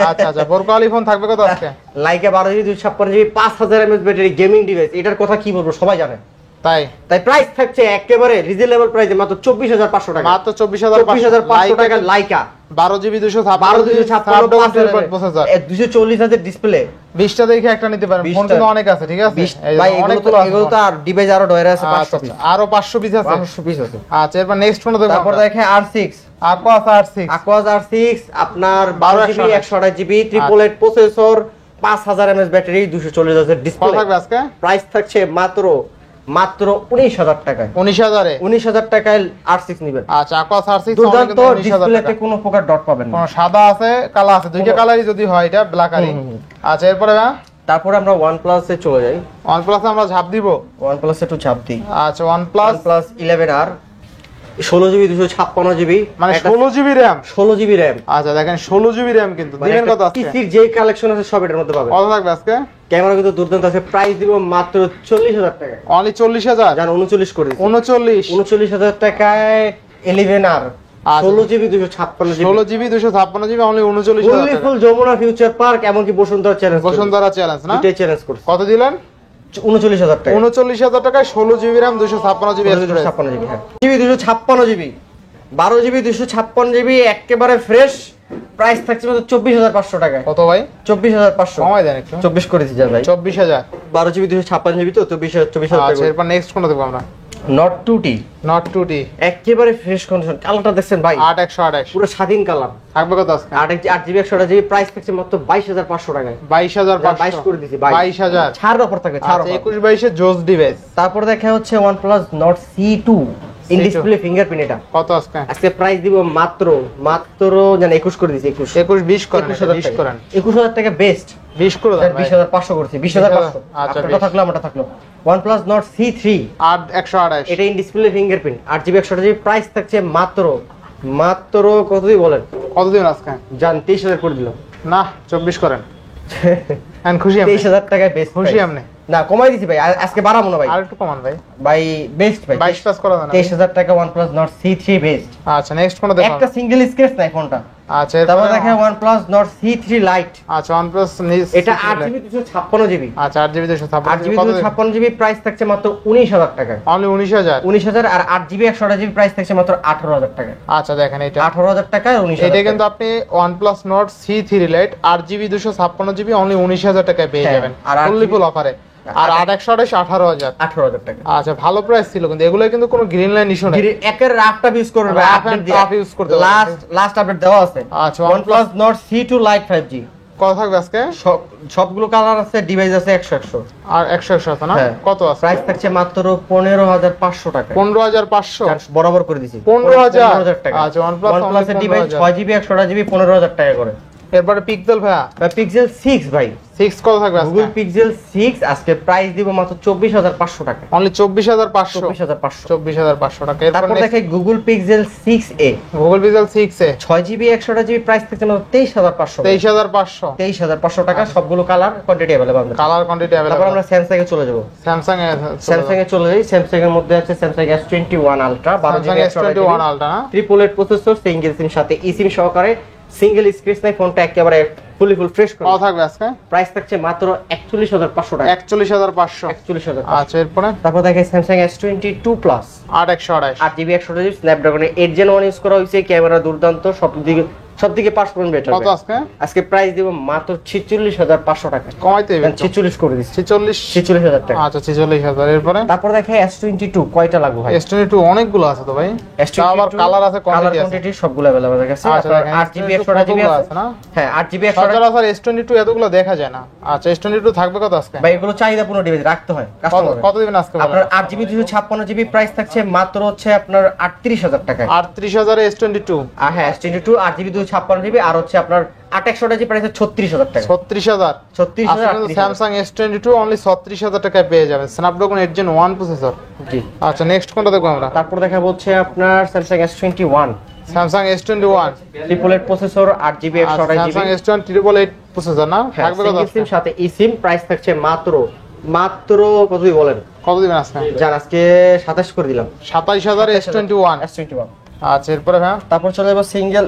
[SPEAKER 2] আচ্ছা, বোরকাওয়ালি ফোন থাকবে কত আজকে?
[SPEAKER 1] Laika 12GB 256GB 5000 mAh battery gaming device, এটার কথা কি বলবো সবাই জানে। তাই প্রাইস থাকছে একেবারে রিজনেবল প্রাইসে মাত্র 24500 টাকা।
[SPEAKER 2] মাত্র 24500
[SPEAKER 1] টাকা Laika
[SPEAKER 2] 12GB 256 processor,
[SPEAKER 1] 240Hz display.
[SPEAKER 2] 20টা দেখে একটা নিতে পারেন, ফোন কিন্তু অনেক আছে, ঠিক আছে
[SPEAKER 1] ভাই? এগুলো তো আর ডিভাইস আরো ডয়ারে আছে 500 পিস,
[SPEAKER 2] আরো 500 পিস আছে,
[SPEAKER 1] 500 পিস আছে।
[SPEAKER 2] আচ্ছা, এরপর নেক্সট কোন দেখব?
[SPEAKER 1] তারপর দেখে R6
[SPEAKER 2] Aquas R6
[SPEAKER 1] আপনার 12GB 128GB 888 processor, 5000 mAh battery, 240Hz display.
[SPEAKER 2] থাকবে আজকে?
[SPEAKER 1] প্রাইস থাকছে মাত্র 19000 টাকায়। 19000 টাকায় R6 নিবেন।
[SPEAKER 2] আচ্ছা, Aquas R6
[SPEAKER 1] দুর্দান্ত ডিসপ্লেতে কোনো প্রকার ডট পাবেন না।
[SPEAKER 2] কোন সাদা আছে, কালো আছে, দুইটা কালারই যদি হয়, এটা ব্ল্যাক আরই। আচ্ছা, এরপরে
[SPEAKER 1] তারপরে আমরা OnePlus এ চলে যাই।
[SPEAKER 2] OnePlus আমরা ঝাপ দিব।
[SPEAKER 1] OnePlus একটু চাপ দিই।
[SPEAKER 2] আচ্ছা, OnePlus
[SPEAKER 1] 11R 16GB 256GB,
[SPEAKER 2] মানে 16GB RAM।
[SPEAKER 1] 16GB RAM।
[SPEAKER 2] আচ্ছা, দেখেন 16GB RAM কিন্তু দিবেন কত আজকে?
[SPEAKER 1] পিসির যে কালেকশন আছে সব এটার মধ্যে পাবেন।
[SPEAKER 2] কত থাকবে আজকে?
[SPEAKER 1] ক্যামেরা কিন্তু দুর্দান্ত আছে, প্রাইস দিব মাত্র 40000 টাকা।
[SPEAKER 2] অনলি 40000?
[SPEAKER 1] জান 39 করে দিছি।
[SPEAKER 2] 39
[SPEAKER 1] টাকায় 11R 16GB 256GB
[SPEAKER 2] 16GB 256GB only 39000 টাকা।
[SPEAKER 1] ফুল যমুনা ফিউচার পার্ক, এমনকি বসুন্ধরা চ্যালেঞ্জ,
[SPEAKER 2] বসুন্ধরা চ্যালেঞ্জ না?
[SPEAKER 1] দুটোই চ্যালেঞ্জ করছে।
[SPEAKER 2] কত দিলেন?
[SPEAKER 1] 39000 টাকা।
[SPEAKER 2] 39000 টাকায় 16GB RAM 256GB storage.
[SPEAKER 1] 256GB, হ্যাঁ। 256GB 12GB 256GB একেবারে ফ্রেশ, প্রাইস থাকছে মাত্র 24500 টাকায়।
[SPEAKER 2] কত ভাই?
[SPEAKER 1] 24500
[SPEAKER 2] কমাই দেন একটু।
[SPEAKER 1] 24 করেছি যা ভাই।
[SPEAKER 2] 24000
[SPEAKER 1] 12GB 256GB তো 24000
[SPEAKER 2] আচ্ছা,
[SPEAKER 1] টাকা।
[SPEAKER 2] এরপর নেক্সট কোনটা দেখব আমরা?
[SPEAKER 1] Note 2T
[SPEAKER 2] Note 2T
[SPEAKER 1] একেবারে ফ্রেশ কন্ডিশন, কালারটা দেখছেন ভাই?
[SPEAKER 2] 8128
[SPEAKER 1] পুরো স্বাধীন কালার।
[SPEAKER 2] থাকবে কত আজকে?
[SPEAKER 1] 8GB 128GB প্রাইস থাকছে মাত্র 22500 টাকায়।
[SPEAKER 2] 22500
[SPEAKER 1] 22 করে দিছি,
[SPEAKER 2] 22000
[SPEAKER 1] ছাড় অফার থাকবে, ছাড়
[SPEAKER 2] আচ্ছা,
[SPEAKER 1] অফার।
[SPEAKER 2] 21 22 জোস ডিভাইস।
[SPEAKER 1] তারপর দেখা হচ্ছে OnePlus Nord C2 in display fingerprint. এটা
[SPEAKER 2] কত আজকে?
[SPEAKER 1] আজকে প্রাইস দিব মাত্র জান 21 করে দিছি।
[SPEAKER 2] 21 20 করেন, 20 করেন।
[SPEAKER 1] 21000 টাকা বেস্ট,
[SPEAKER 2] 20 করে দেন ভাই।
[SPEAKER 1] 20500 করছি, 20500।
[SPEAKER 2] আচ্ছা,
[SPEAKER 1] আপনারটা থাকলো আমারটা থাকলো। OnePlus Nord C3
[SPEAKER 2] 128
[SPEAKER 1] এটা in display fingerprint, 8GB 128GB price থাকছে মাত্র কত দিয়ে বলেন?
[SPEAKER 2] কত দিন আজকে?
[SPEAKER 1] জান 23000 করে দিলাম।
[SPEAKER 2] না, 24 করেন। খুশি আপনি?
[SPEAKER 1] 23000 টাকায় বেস্ট,
[SPEAKER 2] খুশি আপনি?
[SPEAKER 1] না কমাই দিছি ভাই, আজকে বাড়াবো না ভাই।
[SPEAKER 2] আর একটু কমান ভাই।
[SPEAKER 1] ভাই বেস্ট ভাই
[SPEAKER 2] 22 প্লাস করা যায় না?
[SPEAKER 1] 23000 টাকা OnePlus Nord C3 বেস্ট।
[SPEAKER 2] আচ্ছা নেক্সট কোনটা দেখো?
[SPEAKER 1] একটা সিঙ্গেল স্ক্র্যাচ নাই ফোনটা।
[SPEAKER 2] আচ্ছা
[SPEAKER 1] তারপর দেখে OnePlus Nord C3 Lite।
[SPEAKER 2] আচ্ছা OnePlus
[SPEAKER 1] এটা 8GB 256GB।
[SPEAKER 2] আচ্ছা 8GB 256
[SPEAKER 1] 8GB 256GB প্রাইস থাকছে মাত্র 19000 টাকা।
[SPEAKER 2] অনলি 19000।
[SPEAKER 1] 19000 আর 8GB 128GB প্রাইস থাকছে মাত্র 18000 টাকা।
[SPEAKER 2] আচ্ছা দেখেন এটা
[SPEAKER 1] 18000 টাকা 19000।
[SPEAKER 2] এটা কিন্তু আপনি OnePlus Nord C3 Lite 8GB 256GB only 19000 টাকায় পেয়ে যাবেন ফুললি ফুল অফারে। আর 828 18000।
[SPEAKER 1] 18000 টাকা।
[SPEAKER 2] আচ্ছা ভালো প্রাইস ছিল, কিন্তু এগুলো কিন্তু কোনো গ্রিন লাইন ইস্যু নাই।
[SPEAKER 1] একের রাফটা ইউজ করবে ভাই, আপডেট দিয়ে
[SPEAKER 2] রাফ ইউজ করতে
[SPEAKER 1] লাস্ট আপডেট দেওয়া আছে।
[SPEAKER 2] আচ্ছা
[SPEAKER 1] OnePlus Nord C2 Lite 5G
[SPEAKER 2] কত থাকবে আজকে?
[SPEAKER 1] সবগুলো কালার আছে, ডিভাইস আছে 100
[SPEAKER 2] আর 100 আছে না? কত আছে?
[SPEAKER 1] প্রাইস থাকছে মাত্র 15500 টাকা।
[SPEAKER 2] 15500
[SPEAKER 1] বরাবর করে দিছি
[SPEAKER 2] 15000
[SPEAKER 1] টাকা।
[SPEAKER 2] আচ্ছা OnePlus
[SPEAKER 1] এর ডিভাইস 6GB 128GB 15000 টাকা করে।
[SPEAKER 2] এরপরে পিক্সেল ভাই
[SPEAKER 1] পিক্সেল 6 ভাই
[SPEAKER 2] 6 কত থাকবে আজকে?
[SPEAKER 1] Google Pixel 6 আজকে প্রাইস দিব মাত্র 24500 টাকা।
[SPEAKER 2] অনলি 24500।
[SPEAKER 1] 24500
[SPEAKER 2] টাকা।
[SPEAKER 1] তারপর দেখে Google Pixel 6a।
[SPEAKER 2] Google Pixel 6a
[SPEAKER 1] 6GB 128GB price থাকছে মাত্র 23500।
[SPEAKER 2] 23500
[SPEAKER 1] টাকা। সবগুলো কালার কোয়ান্টিটি अवेलेबल আছে।
[SPEAKER 2] Colour quantity available.
[SPEAKER 1] তারপর আমরা স্যামসাং এ চলে যাব।
[SPEAKER 2] স্যামসাং
[SPEAKER 1] এ চলে যাই। স্যামসাং এর মধ্যে আছে Samsung S21 Ultra 12GB
[SPEAKER 2] S21 Ultra না?
[SPEAKER 1] ট্রিপল এইট প্রসেসর, সিঙ্গেল সিম সাথে eSIM সহকারে, সিঙ্গেল স্ক্রিন নাই, ফোনটা একেবারে ফুলি ফুল ফ্রেশ করে।
[SPEAKER 2] কত থাকবে আজকে?
[SPEAKER 1] প্রাইস থাকছে মাত্র 41500 টাকা।
[SPEAKER 2] 41500।
[SPEAKER 1] 41000।
[SPEAKER 2] আচ্ছা এরপরে
[SPEAKER 1] তারপর দেখে Samsung S22 Plus
[SPEAKER 2] 8128
[SPEAKER 1] 8GB 128GB Snapdragon 8 Gen 1 use করা হয়েছে, ক্যামেরা দুর্দান্ত, সবদিকে পারফরম্যান্স বেটার।
[SPEAKER 2] কত আজকে?
[SPEAKER 1] আজকে প্রাইস দিব মাত্র 46500 টাকা।
[SPEAKER 2] কমাইতে হবে
[SPEAKER 1] 46 করে দিচ্ছি।
[SPEAKER 2] 46000
[SPEAKER 1] টাকা।
[SPEAKER 2] আচ্ছা 46000। এরপরে
[SPEAKER 1] তারপর দেখে S22 কয়টা লাগবে ভাই?
[SPEAKER 2] S22 অনেকগুলো আছে তো ভাই।
[SPEAKER 1] S22
[SPEAKER 2] আবার কালার আছে, কোয়ান্টিটি আছে।
[SPEAKER 1] কোয়ান্টিটি সবগুলো अवेलेबल আছে।
[SPEAKER 2] আচ্ছা
[SPEAKER 1] 8GB 128GB আছে
[SPEAKER 2] না?
[SPEAKER 1] হ্যাঁ 8GB 128GB।
[SPEAKER 2] সচরাচর S22 এতগুলো দেখা যায় না। আচ্ছা S22 থাকবে কত আজকে?
[SPEAKER 1] ভাই এগুলো চাহিদাপূর্ণ ডিভাইস রাখতে হয় কাস্টমার।
[SPEAKER 2] কত দিবেন আজকে?
[SPEAKER 1] আপনার 8GB 256GB প্রাইস থাকছে মাত্র হচ্ছে আপনার 38000 টাকা।
[SPEAKER 2] 38000 S22
[SPEAKER 1] আর হ্যাঁ S22 8GB 256GB আর হচ্ছে আপনার 8128GB প্রাইস 36000 টাকা।
[SPEAKER 2] 36000।
[SPEAKER 1] 36000
[SPEAKER 2] স্যামসাং S22 অনলি 36000 টাকায় পেয়ে যাবেন, স্ন্যাপড্রাগন 8 Gen 1 প্রসেসর।
[SPEAKER 1] জি।
[SPEAKER 2] আচ্ছা নেক্সট কোনটা দেখব আমরা?
[SPEAKER 1] তারপর দেখা হচ্ছে আপনার Samsung S21
[SPEAKER 2] Samsung S21
[SPEAKER 1] triple eight processor 8GB 128GB।
[SPEAKER 2] Samsung S21 888 processor না? থাকবে কত?
[SPEAKER 1] সিম সাথে eSIM প্রাইস থাকছে মাত্র কতই বলেন?
[SPEAKER 2] কত দিবেন আজকে?
[SPEAKER 1] জান আজকে 27 করে দিলাম।
[SPEAKER 2] 27000 S21। আচ্ছা এরপরে ভাই
[SPEAKER 1] তারপর চলে যাব সিঙ্গেল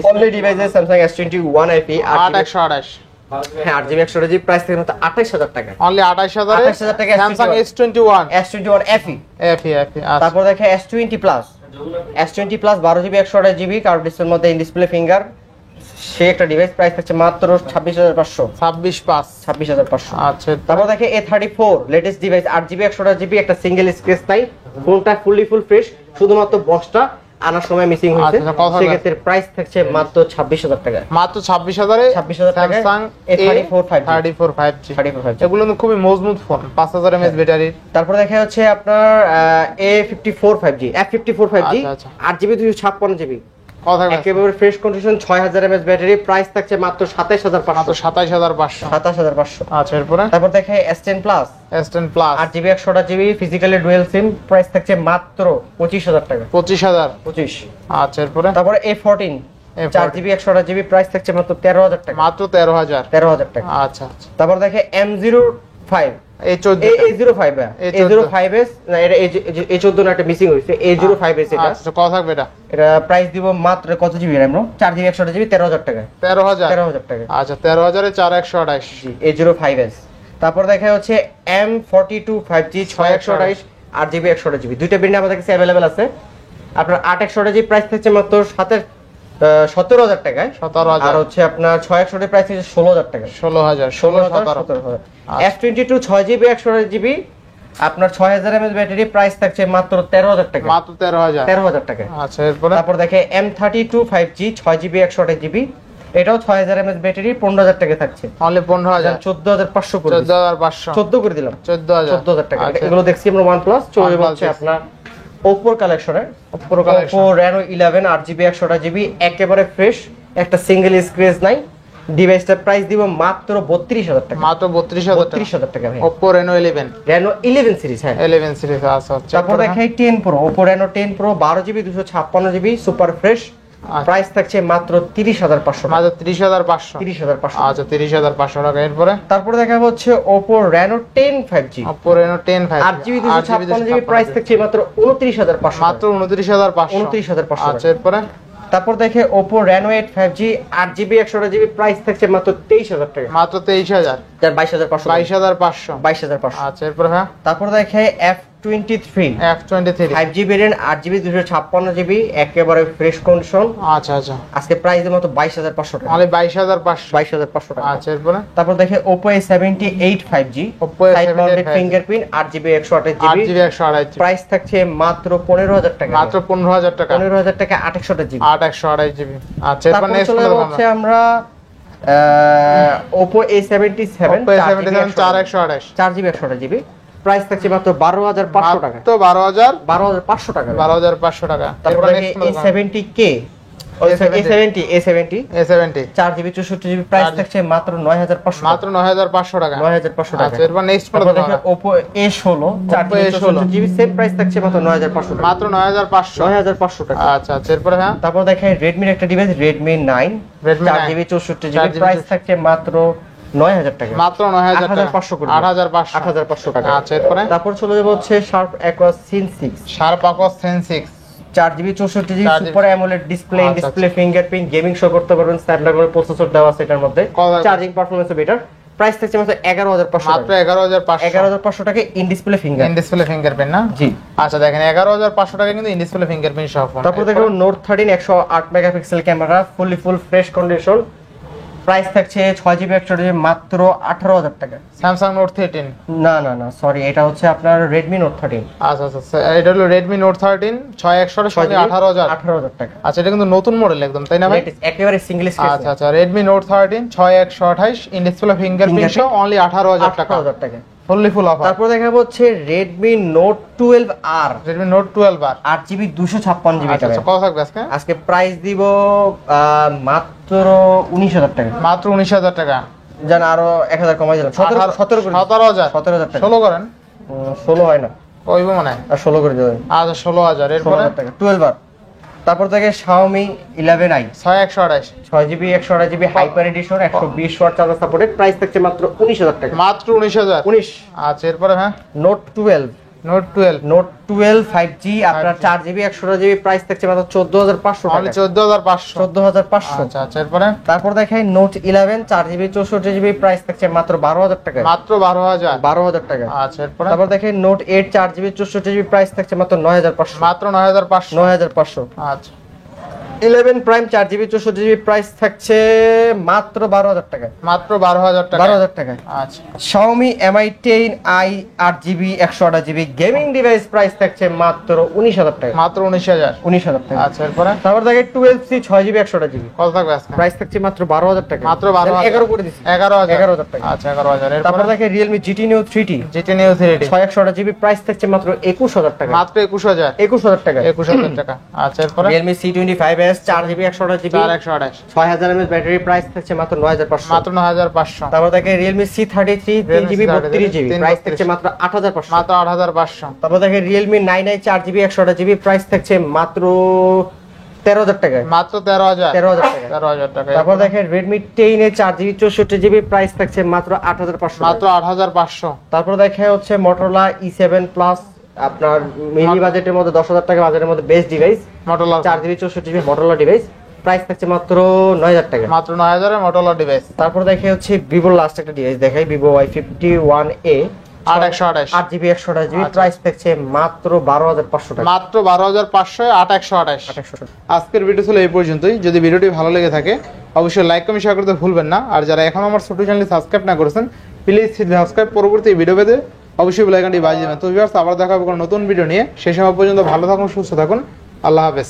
[SPEAKER 1] অনলি ডিভাইসে Samsung S21 FE
[SPEAKER 2] 8128।
[SPEAKER 1] হ্যাঁ 8GB 128GB প্রাইস থেকে মাত্র 28000 টাকা।
[SPEAKER 2] অনলি 28000
[SPEAKER 1] 28000 টাকা
[SPEAKER 2] স্যামসাং S21
[SPEAKER 1] FE।
[SPEAKER 2] আচ্ছা
[SPEAKER 1] তারপর দেখে S20 Plus 12GB 128GB curve ডিসপ্লের মধ্যে ইন ডিসপ্লে ফিঙ্গার, সে একটা ডিভাইস প্রাইস থাকছে মাত্র 26500।
[SPEAKER 2] 26500। আচ্ছা
[SPEAKER 1] তারপর দেখে A34 latest device 8GB 128GB, একটা সিঙ্গেল স্ক্র্যাচ নাই, ফোনটা ফুল ফ্রেশ, শুধুমাত্র বক্সটা আনার সময় মিসিং হয়েছে। সেক্ষেত্রে প্রাইস থাকছে মাত্র 26000 টাকা।
[SPEAKER 2] মাত্র 26000 এ স্যামসাং
[SPEAKER 1] A34
[SPEAKER 2] 5G। এগুলো কিন্তু খুবই মজবুত ফোন, 5000 mAh ব্যাটারি।
[SPEAKER 1] তারপর দেখা হচ্ছে আপনার A54 5G F54 5G 8GB 256GB একেবারে fresh condition, 6000 mAh battery, price থাকছে মাত্র 27500।
[SPEAKER 2] 27500। আচ্ছা এরপরে
[SPEAKER 1] তারপর দেখে S10 Plus 8GB 128GB physically dual SIM, price থাকছে মাত্র 25000 টাকা।
[SPEAKER 2] 25 আচ্ছা এরপরে
[SPEAKER 1] তারপরে A14 4GB 128GB প্রাইস থাকছে মাত্র 13000 টাকা।
[SPEAKER 2] মাত্র 13000
[SPEAKER 1] টাকা।
[SPEAKER 2] আচ্ছা
[SPEAKER 1] তারপর দেখে M05 A05s না, এটা A14 না, একটা মিসিং হইছে, A05s এটা।
[SPEAKER 2] আচ্ছা কত থাকবে এটা?
[SPEAKER 1] এটা প্রাইস দিব মাত্র কত জিবি RAM 4GB 128GB 13000 টাকা।
[SPEAKER 2] 13000
[SPEAKER 1] টাকা।
[SPEAKER 2] আচ্ছা 13000 এ 4128।
[SPEAKER 1] জি A05s। তারপর দেখা হচ্ছে M42 5G 6128 8GB 128GB, দুইটা ভেরিয়েন্ট আমাদের কাছে अवेलेबल আছে। আপনার 8128GB প্রাইস থাকছে মাত্র 17000 টাকায়।
[SPEAKER 2] 17000
[SPEAKER 1] আর হচ্ছে আপনার 6128 প্রাইস হচ্ছে 16000 টাকা।
[SPEAKER 2] 16000
[SPEAKER 1] F22 6GB 128GB আপনার 6000 mAh ব্যাটারি, প্রাইস থাকছে মাত্র 13000 টাকা।
[SPEAKER 2] মাত্র 13000
[SPEAKER 1] টাকা।
[SPEAKER 2] আচ্ছা এরপরে
[SPEAKER 1] তারপর দেখে M32 5G 6GB 128GB, এটাও 6000 mAh ব্যাটারি, 15000 টাকা থাকছে।
[SPEAKER 2] অনলি 15000।
[SPEAKER 1] 14500 করে
[SPEAKER 2] 14500।
[SPEAKER 1] 14 করে দিলাম।
[SPEAKER 2] 14000
[SPEAKER 1] টাকা। এগুলো দেখছি আমরা OnePlus। চলে যাচ্ছে আপনার Oppo কালেকশনে। Oppo Reno 11 8GB 128GB একেবারে ফ্রেশ, একটা সিঙ্গেল স্ক্র্যাচ নাই, ডিভাইসটার প্রাইস দিব মাত্র 32000 টাকা।
[SPEAKER 2] মাত্র 32000
[SPEAKER 1] টাকা ভাই।
[SPEAKER 2] Oppo Reno 11
[SPEAKER 1] series. হ্যাঁ
[SPEAKER 2] 11 সিরিজ। আচ্ছা
[SPEAKER 1] তারপর দেখাই 10 Pro Oppo Reno 10 Pro 12GB 256GB super fresh, price থাকছে মাত্র 30,500
[SPEAKER 2] মাত্র 30,500।
[SPEAKER 1] 30,500।
[SPEAKER 2] আচ্ছা 30,500 টাকা। এরপরে
[SPEAKER 1] তারপরে দেখা হচ্ছে Oppo Reno 10 5G।
[SPEAKER 2] Oppo Reno 10 5G
[SPEAKER 1] 8GB 256GB price থাকছে মাত্র 29,500।
[SPEAKER 2] মাত্র 29,500।
[SPEAKER 1] 29,500।
[SPEAKER 2] আচ্ছা এরপরে
[SPEAKER 1] তারপর দেখে Oppo Reno 8 5G 8GB 128GB price থাকছে মাত্র 23,000 টাকা।
[SPEAKER 2] মাত্র 23,000।
[SPEAKER 1] 22,500।
[SPEAKER 2] 22,500।
[SPEAKER 1] 22,500।
[SPEAKER 2] আচ্ছা এরপরে হ্যাঁ
[SPEAKER 1] তারপর দেখে F23
[SPEAKER 2] F23
[SPEAKER 1] 5G variant 8GB 256GB একেবারে ফ্রেশ কন্ডিশন।
[SPEAKER 2] আচ্ছা আচ্ছা
[SPEAKER 1] আজকে প্রাইস দেব মাত্র 22,500 টাকা।
[SPEAKER 2] মানে 22,500।
[SPEAKER 1] 22,500 টাকা।
[SPEAKER 2] আচ্ছা এরপরে
[SPEAKER 1] তারপর দেখে Oppo A78 5G
[SPEAKER 2] Oppo A78
[SPEAKER 1] fingerprint 8GB 128GB
[SPEAKER 2] 8GB 128GB
[SPEAKER 1] price থাকছে মাত্র 15,000 টাকা।
[SPEAKER 2] মাত্র 15,000 টাকা।
[SPEAKER 1] 15,000 টাকা 828GB।
[SPEAKER 2] 128GB। আচ্ছা এরপর
[SPEAKER 1] তারপর
[SPEAKER 2] নেক্সট
[SPEAKER 1] চলে
[SPEAKER 2] মডেল
[SPEAKER 1] হচ্ছে আমরা Oppo A77
[SPEAKER 2] Oppo A77 4128
[SPEAKER 1] 4GB 128GB price থাকছে মাত্র 12,500 টাকা।
[SPEAKER 2] তো
[SPEAKER 1] 12,500 টাকা।
[SPEAKER 2] 12,500 টাকা।
[SPEAKER 1] তারপর দেখে A70K A70
[SPEAKER 2] A70
[SPEAKER 1] 4GB 64GB price থাকছে মাত্র 9,500
[SPEAKER 2] মাত্র 9,500 টাকা।
[SPEAKER 1] 9,500 টাকা।
[SPEAKER 2] আচ্ছা এরপর নেক্সট
[SPEAKER 1] তারপর
[SPEAKER 2] মডেল
[SPEAKER 1] দেখে Oppo A16 4GB 64GB same price থাকছে মাত্র 9,500 টাকা।
[SPEAKER 2] মাত্র 9,500।
[SPEAKER 1] 9,500 টাকা।
[SPEAKER 2] আচ্ছা আচ্ছা এরপরে হ্যাঁ
[SPEAKER 1] তারপর দেখে Redmi একটা device Redmi 9
[SPEAKER 2] Redmi 9
[SPEAKER 1] 4GB 64GB price থাকছে মাত্র 9,000 টাকা।
[SPEAKER 2] মাত্র 9,000 টাকা।
[SPEAKER 1] 8,500 করে
[SPEAKER 2] 8,500।
[SPEAKER 1] 8,500 টাকা।
[SPEAKER 2] আচ্ছা এরপরে
[SPEAKER 1] তারপর চলে যাবো হচ্ছে Sharp Aquos Sin 6
[SPEAKER 2] Sharp Aquos Sin 6
[SPEAKER 1] 4GB 64GB
[SPEAKER 2] 4GB
[SPEAKER 1] super AMOLED display
[SPEAKER 2] আচ্ছা,
[SPEAKER 1] ডিসপ্লে ফিঙ্গারপ্রিন্ট গেমিং শো করতে পারবেন। স্ন্যাপড্রাগনের প্রসেসর দেওয়া আছে এটার মধ্যে। Charging performance better. প্রাইস থাকছে মাত্র 11,500
[SPEAKER 2] মাত্র
[SPEAKER 1] টাকা।
[SPEAKER 2] 11,500।
[SPEAKER 1] 11,500 টাকা in display finger.
[SPEAKER 2] In display fingerprint না?
[SPEAKER 1] জি।
[SPEAKER 2] আচ্ছা দেখেন 11,500 টাকা কিন্তু ইন ডিসপ্লে ফিঙ্গারপ্রিন্ট সহ ফোন।
[SPEAKER 1] তারপর দেখো Note 13 108 megapixel camera full fresh condition price থাকছে 6GB 128GB মাত্র 18,000 টাকা।
[SPEAKER 2] Samsung Note 13
[SPEAKER 1] না সরি এটা হচ্ছে আপনার Redmi Note 13।
[SPEAKER 2] আচ্ছা আচ্ছা এটা হলো Redmi Note 13 6128 সঙ্গে 18,000
[SPEAKER 1] টাকা।
[SPEAKER 2] আচ্ছা এটা কিন্তু নতুন মডেল একদম তাই না ভাই?
[SPEAKER 1] একেবারে সিঙ্গেল স্ক্রিন।
[SPEAKER 2] আচ্ছা আচ্ছা Redmi Note 13 6128 in display fingerprint সহ অনলি 18,000 টাকা।
[SPEAKER 1] 18,000 টাকা
[SPEAKER 2] ফুললি ফুল অফার।
[SPEAKER 1] তারপর দেখাবো হচ্ছে Redmi Note 12R
[SPEAKER 2] Redmi Note 12R
[SPEAKER 1] 8GB 256GB
[SPEAKER 2] আচ্ছা
[SPEAKER 1] টাকা।
[SPEAKER 2] আচ্ছা কত থাকবে আজকে?
[SPEAKER 1] আজকে প্রাইস দিব মাত্র 19,000 টাকা।
[SPEAKER 2] মাত্র 19,000 টাকা।
[SPEAKER 1] জান আরো 1,000 কমাই দিলাম 17 করে
[SPEAKER 2] 17,000
[SPEAKER 1] 17,000 টাকা।
[SPEAKER 2] 16 করেন
[SPEAKER 1] 16 হয় না
[SPEAKER 2] কইবো মানে
[SPEAKER 1] আর 16 করে দেবেন।
[SPEAKER 2] আচ্ছা 16,000 এরপরে
[SPEAKER 1] 16,000 টাকা 12R। তারপর থেকে Xiaomi 11i
[SPEAKER 2] 6128
[SPEAKER 1] 6GB 128GB hyper edition 120 watt charger supported price থাকছে মাত্র 19,000 টাকা।
[SPEAKER 2] মাত্র 19,000।
[SPEAKER 1] 19।
[SPEAKER 2] আচ্ছা এরপরে হ্যাঁ
[SPEAKER 1] Note 12
[SPEAKER 2] Note
[SPEAKER 1] 12 5G আপনার 4GB 128GB প্রাইস থাকছে মাত্র 14,500
[SPEAKER 2] অনলি
[SPEAKER 1] টাকা।
[SPEAKER 2] 14,500।
[SPEAKER 1] 14,500।
[SPEAKER 2] আচ্ছা আচ্ছা এরপরে
[SPEAKER 1] তারপর দেখাই Note 11 4GB 64GB প্রাইস থাকছে মাত্র 12,000 টাকা।
[SPEAKER 2] মাত্র 12,000।
[SPEAKER 1] 12,000 টাকা।
[SPEAKER 2] আচ্ছা এরপরে
[SPEAKER 1] তারপর দেখেন Note 8 4GB 64GB প্রাইস থাকছে মাত্র 9,500।
[SPEAKER 2] মাত্র 9,500।
[SPEAKER 1] 9,500।
[SPEAKER 2] আচ্ছা
[SPEAKER 1] 11 Prime 4GB 64GB প্রাইস থাকছে মাত্র 12,000 টাকা।
[SPEAKER 2] মাত্র 12,000 টাকা।
[SPEAKER 1] 12,000 টাকা।
[SPEAKER 2] আচ্ছা
[SPEAKER 1] Xiaomi Mi 10i 8GB 128GB gaming device price থাকছে মাত্র 19,000 টাকা।
[SPEAKER 2] মাত্র 19,000।
[SPEAKER 1] 19,000 টাকা।
[SPEAKER 2] আচ্ছা এরপরে
[SPEAKER 1] তারপর দেখেন 12C 6GB 128GB
[SPEAKER 2] কত থাকবে আজকে?
[SPEAKER 1] প্রাইস থাকছে মাত্র 12,000 টাকা।
[SPEAKER 2] মাত্র 12,000।
[SPEAKER 1] 11 করে দিছি।
[SPEAKER 2] 11,000
[SPEAKER 1] টাকা।
[SPEAKER 2] আচ্ছা 11,000
[SPEAKER 1] তারপর
[SPEAKER 2] এরপরে
[SPEAKER 1] দেখেন Realme GT Neo 3T
[SPEAKER 2] GT Neo 3D
[SPEAKER 1] 628GB price থাকছে মাত্র 21,000 টাকা।
[SPEAKER 2] মাত্র 21,000।
[SPEAKER 1] 21,000 টাকা।
[SPEAKER 2] 21,000 টাকা। আচ্ছা এরপরে
[SPEAKER 1] Realme C25s 4GB 128GB
[SPEAKER 2] 4128
[SPEAKER 1] 6000 mAh battery price থাকছে মাত্র 9,500।
[SPEAKER 2] মাত্র 9,500।
[SPEAKER 1] তারপর দেখে Realme C33 3GB 32GB price থাকছে মাত্র 8,500।
[SPEAKER 2] মাত্র 8,500।
[SPEAKER 1] তারপর দেখে Realme 9i 4GB 128GB price থাকছে মাত্র 13,000 টাকা।
[SPEAKER 2] মাত্র 13,000।
[SPEAKER 1] 13,000 টাকা।
[SPEAKER 2] 13,000 টাকা।
[SPEAKER 1] তারপর দেখে Redmi 10 এ 4GB 64GB প্রাইস থাকছে মাত্র 8,500।
[SPEAKER 2] মাত্র 8,500।
[SPEAKER 1] তারপর দেখে হচ্ছে Motorola E7 Plus আপনার মিনি বাজেটের মধ্যে 10,000 টাকা বাজেটের মধ্যে best device
[SPEAKER 2] Motorola
[SPEAKER 1] 4GB 64GB Motorola device price থাকছে মাত্র 9,000 টাকা।
[SPEAKER 2] মাত্র 9,000 এর Motorola ডিভাইস।
[SPEAKER 1] তারপর দেখে হচ্ছে Vivo লাস্ট একটা ডিভাইস দেখাই Vivo Y51a
[SPEAKER 2] 8,128
[SPEAKER 1] 8GB 128GB price থাকছে মাত্র 12,500 টাকা।
[SPEAKER 2] মাত্র 12,500 8,128। আজকের ভিডিও ছিল এই পর্যন্তই। যদি ভিডিওটি ভালো লেগে থাকে অবশ্যই লাইক কমেন্ট শেয়ার করতে ভুলবেন না। আর যারা এখনো আমার ছোট চ্যানেলটি সাবস্ক্রাইব না করেছেন প্লিজ সাবস্ক্রাইব পরবর্তী ভিডিও পেতে অবশ্যই বেল আইকনটি বাজিয়ে দেবেন। তো ভিউয়ার্স আবার দেখা হবে কোনো নতুন ভিডিও নিয়ে। সেই সময় পর্যন্ত ভালো থাকুন সুস্থ থাকুন। আল্লাহ হাফেজ।